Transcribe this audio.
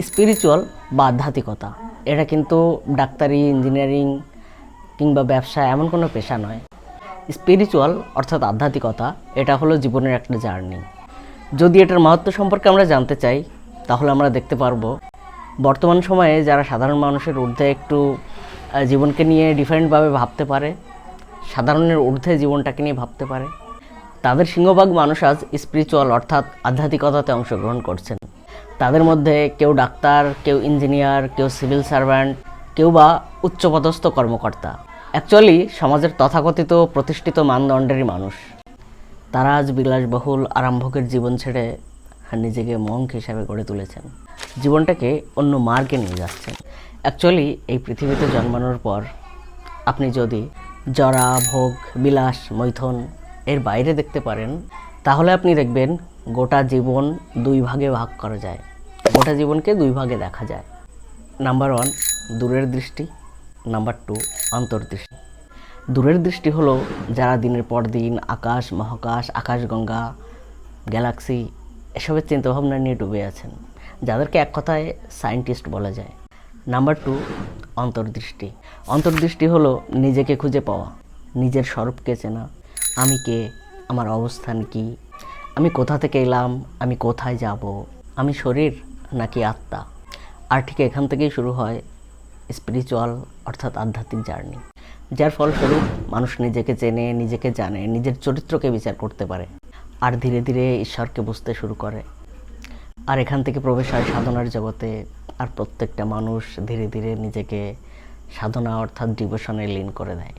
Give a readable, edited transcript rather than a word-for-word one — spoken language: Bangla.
স্পিরিচুয়াল বা আধ্যাত্মিকতা এটা কিন্তু ডাক্তারি, ইঞ্জিনিয়ারিং কিংবা ব্যবসা এমন কোনো পেশা নয়। স্পিরিচুয়াল অর্থাৎ আধ্যাত্মিকতা এটা হলো জীবনের একটা জার্নি। যদি এটার মাহাত্ম্য সম্পর্কে আমরা জানতে চাই তাহলে আমরা দেখতে পারবো বর্তমান সময়ে যারা সাধারণ মানুষের ঊর্ধ্বে একটু জীবনকে নিয়ে ডিফারেন্টভাবে ভাবতে পারে, সাধারণের ঊর্ধ্বে জীবনটাকে নিয়ে ভাবতে পারে, তাদের সিংহভাগ মানুষ আজ স্পিরিচুয়াল অর্থাৎ আধ্যাত্মিকতাতে অংশগ্রহণ করছেন। তাদের মধ্যে কেউ ডাক্তার, কেউ ইঞ্জিনিয়ার, কেউ সিভিল সার্ভ্যান্ট, কেউ বা উচ্চপদস্থ কর্মকর্তা। অ্যাকচুয়ালি সমাজের তথাকথিত প্রতিষ্ঠিত মানদণ্ডেরই মানুষ। তারা আজ বিলাসবহুল আরামভোগের জীবন ছেড়ে নিজেকে মঙ্ক হিসাবে গড়ে তুলেছেন, জীবনটাকে অন্য মার্গে নিয়ে যাচ্ছেন। অ্যাকচুয়ালি এই পৃথিবীতে জন্মানোর পর আপনি যদি জরা, ভোগ, বিলাস, মৈথুন এর বাইরে দেখতে পারেন তাহলে আপনি দেখবেন গোটা জীবন দুই ভাগে ভাগ করা যায়, গোটা জীবনকে দুই ভাগে দেখা যায়। নাম্বার 1 দূরের দৃষ্টি, নাম্বার 2 অন্তর্দৃষ্টি। দূরের দৃষ্টি হলো যারা দিনের পর দিন আকাশ, মহাকাশ, আকাশগঙ্গা, গ্যালাক্সি এসবের চিন্তাভাবনা নিয়ে ডুবে আছেন, যাদেরকে এক কথায় সায়েন্টিস্ট বলা যায়। নাম্বার 2 অন্তর্দৃষ্টি। অন্তর্দৃষ্টি হলো নিজেকে খুঁজে পাওয়া, নিজের স্বরূপকে চেনা। আমি কে, আমার অবস্থান কি, আমি কোথা থেকে এলাম, আমি কোথায় যাব, আমি শরীর নাকি আত্মা। আর ঠিক এখান থেকেই শুরু হয় স্পিরিচুয়াল অর্থাৎ আধ্যাত্মিক জার্নি, যার ফলস্বরূপ মানুষ নিজেকে চেনে, নিজেকে জানে, নিজের চরিত্রকে বিচার করতে পারে, আর ধীরে ধীরে ঈশ্বরকে বুঝতে শুরু করে। আর এখান থেকে প্রবেশ হয় সাধনার জগতে। আর প্রত্যেকটা মানুষ ধীরে ধীরে নিজেকে সাধনা অর্থাৎ ডিভোশনে লীন করে দেয়।